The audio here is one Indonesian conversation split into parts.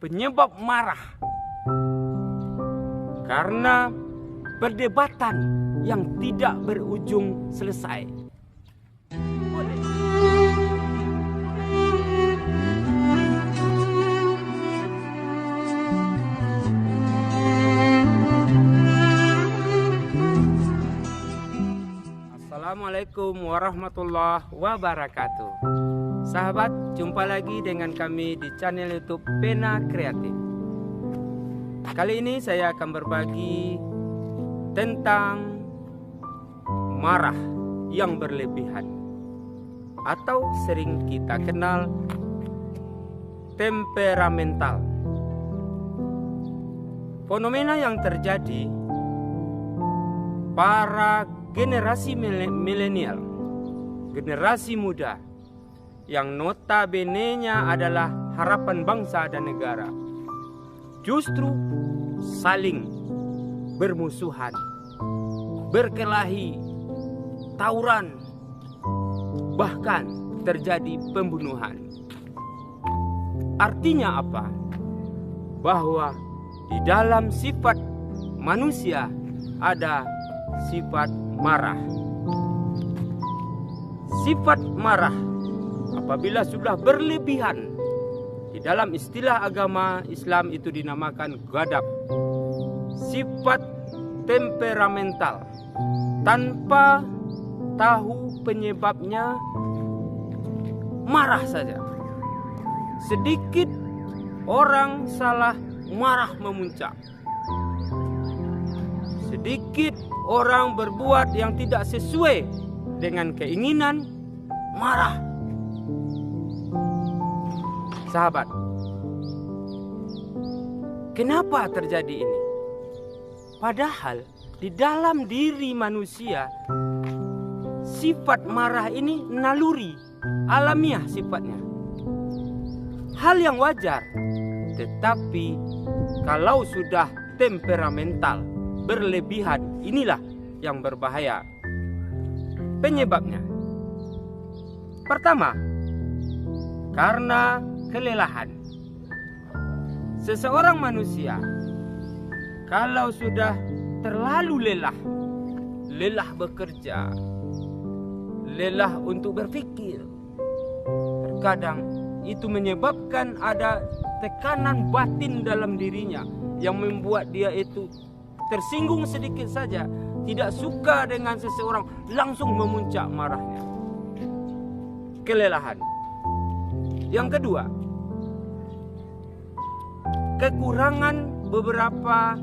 penyebab marah karena perdebatan yang tidak berujung selesai. Assalamualaikum warahmatullahi wabarakatuh. Sahabat, jumpa lagi dengan kami di channel YouTube Pena Kreatif. Kali ini saya akan berbagi tentang marah yang berlebihan atau sering kita kenal temperamental. Fenomena yang terjadi para generasi milenial, generasi muda yang notabene-nya adalah harapan bangsa dan negara, justru saling bermusuhan, berkelahi, tawuran, bahkan terjadi pembunuhan. Artinya apa? Bahwa di dalam sifat manusia ada sifat marah. Sifat marah apabila sudah berlebihan, di dalam istilah agama Islam itu dinamakan ghadab. Sifat temperamental tanpa tahu penyebabnya, marah saja. Sedikit orang salah, marah memuncak. Sedikit orang berbuat yang tidak sesuai dengan keinginan, marah. Sahabat, kenapa terjadi ini? Padahal di dalam diri manusia, sifat marah ini naluri, alamiah sifatnya. Hal yang wajar, tetapi kalau sudah temperamental, berlebihan, inilah yang berbahaya. Penyebabnya, pertama, karena kelelahan. Seseorang manusia kalau sudah terlalu lelah bekerja, lelah untuk berpikir, terkadang itu menyebabkan ada tekanan batin dalam dirinya yang membuat dia itu tersinggung sedikit saja, tidak suka dengan seseorang, langsung memuncak marahnya. Kelelahan. Yang kedua, kekurangan beberapa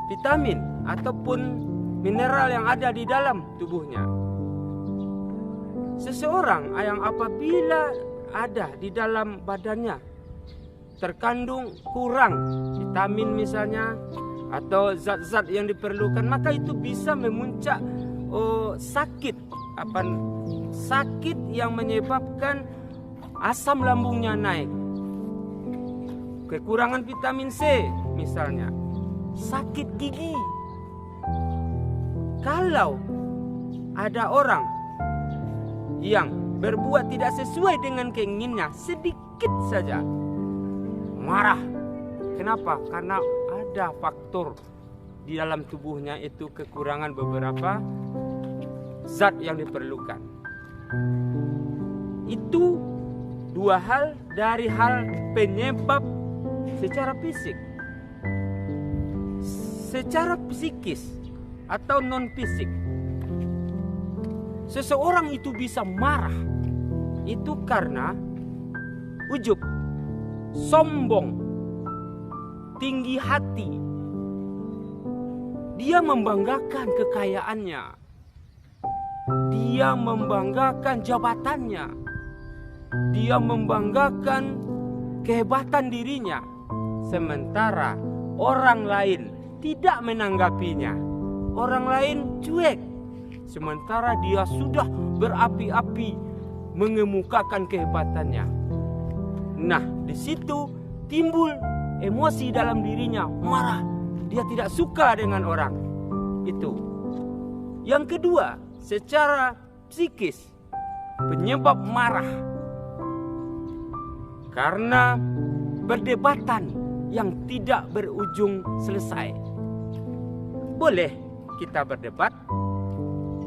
vitamin ataupun mineral yang ada di dalam tubuhnya. Seseorang yang apabila ada di dalam badannya terkandung kurang vitamin misalnya, atau zat-zat yang diperlukan, maka itu bisa memuncak sakit yang menyebabkan asam lambungnya naik. Kekurangan vitamin C misalnya, sakit gigi. Kalau ada orang yang berbuat tidak sesuai dengan keinginannya, sedikit saja marah. Kenapa? Karena ada faktor di dalam tubuhnya itu kekurangan beberapa zat yang diperlukan. Itu dua hal dari hal penyebab secara fisik. Secara psikis atau non fisik, seseorang itu bisa marah itu karena ujub, sombong, tinggi hati. Dia membanggakan kekayaannya, dia membanggakan jabatannya, dia membanggakan kehebatan dirinya, sementara orang lain tidak menanggapinya. Orang lain cuek, sementara dia sudah berapi-api mengemukakan kehebatannya. Nah, di situ timbul emosi dalam dirinya, marah. Dia tidak suka dengan orang itu. Yang kedua, secara psikis, penyebab marah karena perdebatan yang tidak berujung selesai. Boleh kita berdebat,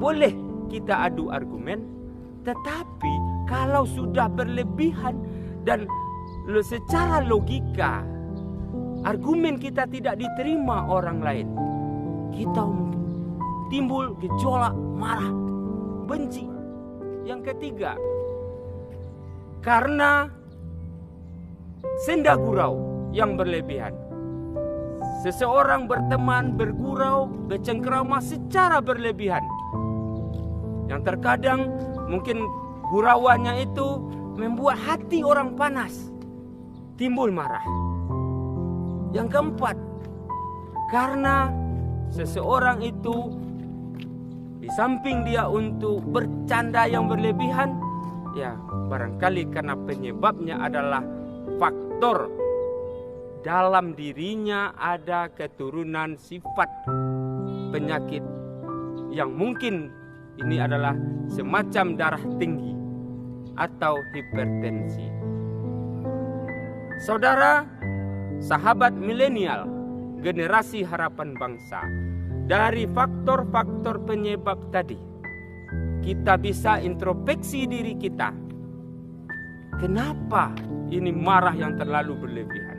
boleh kita adu argumen, tetapi kalau sudah berlebihan dan secara logika argumen kita tidak diterima orang lain, kita timbul gejolak, marah, benci. Yang ketiga, karena senda gurau yang berlebihan. Seseorang berteman, bergurau, bercengkrama secara berlebihan, yang terkadang mungkin gurauannya itu membuat hati orang panas, timbul marah. Yang keempat, karena seseorang itu di samping dia untuk bercanda yang berlebihan, ya barangkali karena penyebabnya adalah faktor dalam dirinya ada keturunan sifat penyakit yang mungkin ini adalah semacam darah tinggi atau hipertensi. Saudara, sahabat milenial, generasi harapan bangsa, dari faktor-faktor penyebab tadi kita bisa introspeksi diri kita. Kenapa ini marah yang terlalu berlebihan?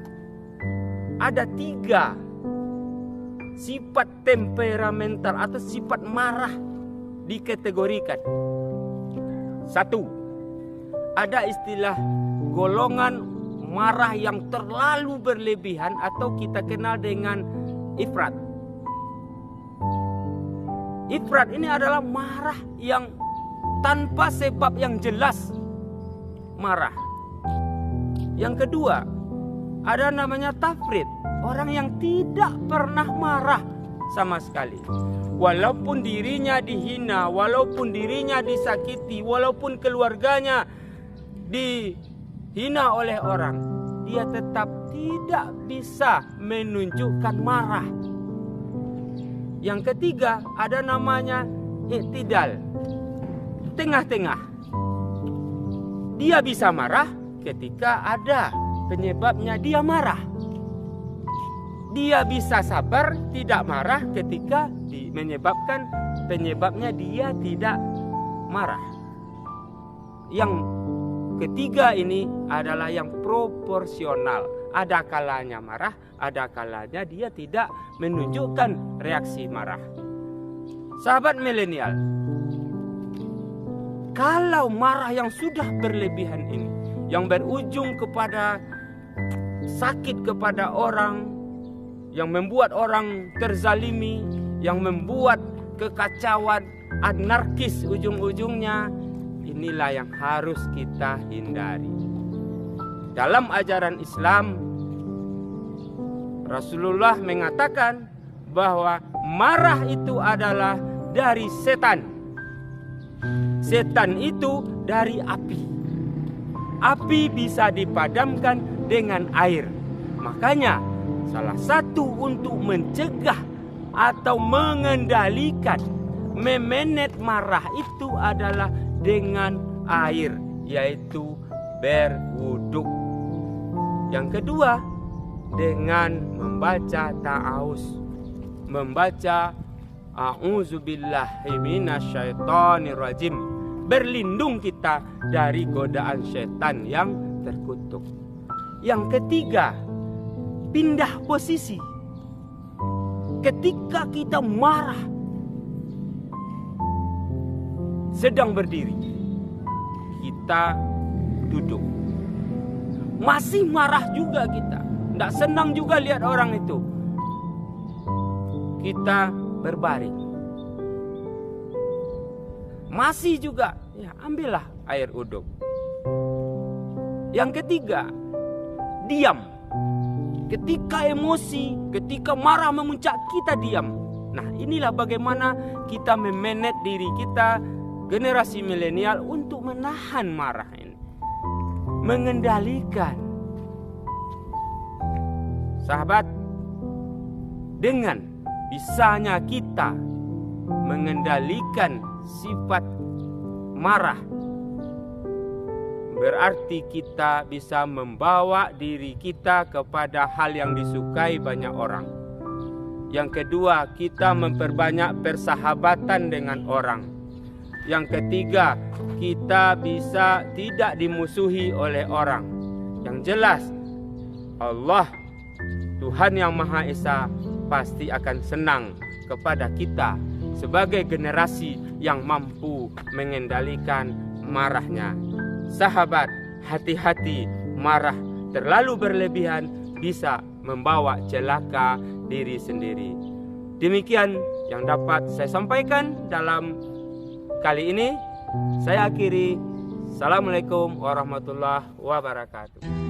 Ada 3 sifat temperamental atau sifat marah dikategorikan. 1, ada istilah golongan marah yang terlalu berlebihan atau kita kenal dengan ifrat. Ifrat ini adalah marah yang tanpa sebab yang jelas marah. Yang kedua, ada namanya tafrit, orang yang tidak pernah marah sama sekali. Walaupun dirinya dihina, walaupun dirinya disakiti, walaupun keluarganya dihina oleh orang, dia tetap tidak bisa menunjukkan marah. Yang ketiga, ada namanya i'tidal, tengah-tengah. Dia bisa marah ketika ada penyebabnya dia marah. Dia bisa sabar, tidak marah ketika menyebabkan penyebabnya dia tidak marah. Yang ketiga ini adalah yang proporsional. Ada kalanya marah, ada kalanya dia tidak menunjukkan reaksi marah. Sahabat milenial, kalau marah yang sudah berlebihan ini, yang berujung kepada sakit kepada orang, yang membuat orang terzalimi, yang membuat kekacauan, anarkis ujung-ujungnya, inilah yang harus kita hindari. Dalam ajaran Islam, Rasulullah mengatakan bahwa marah itu adalah dari setan. Setan itu dari api. Api bisa dipadamkan dengan air. Makanya salah satu untuk mencegah atau mengendalikan, memanage marah itu adalah dengan air, yaitu berwuduk. Yang kedua, dengan membaca ta'awuz, membaca a'udzubillahi minasyaitonirrajim, berlindung kita dari godaan setan yang terkutuk. Yang ketiga, pindah posisi. Ketika kita marah, sedang berdiri, kita duduk. Masih marah juga kita, tidak senang juga lihat orang itu, kita berbaring. Masih juga, ya ambillah air uduk. Yang ketiga, diam. Ketika emosi, ketika marah memuncak, kita diam. Nah, inilah bagaimana kita memanage diri kita, generasi milenial, untuk menahan marah ini, mengendalikan. Sahabat, dengan bisanya kita mengendalikan sifat marah, berarti kita bisa membawa diri kita kepada hal yang disukai banyak orang. Yang kedua, kita memperbanyak persahabatan dengan orang. Yang ketiga, kita bisa tidak dimusuhi oleh orang. Yang jelas, Allah, Tuhan yang Maha Esa, pasti akan senang kepada kita sebagai generasi yang mampu mengendalikan marahnya. Sahabat, hati-hati, marah terlalu berlebihan bisa membawa celaka diri sendiri. Demikian yang dapat saya sampaikan dalam kali ini. Saya akhiri. Assalamualaikum warahmatullahi wabarakatuh.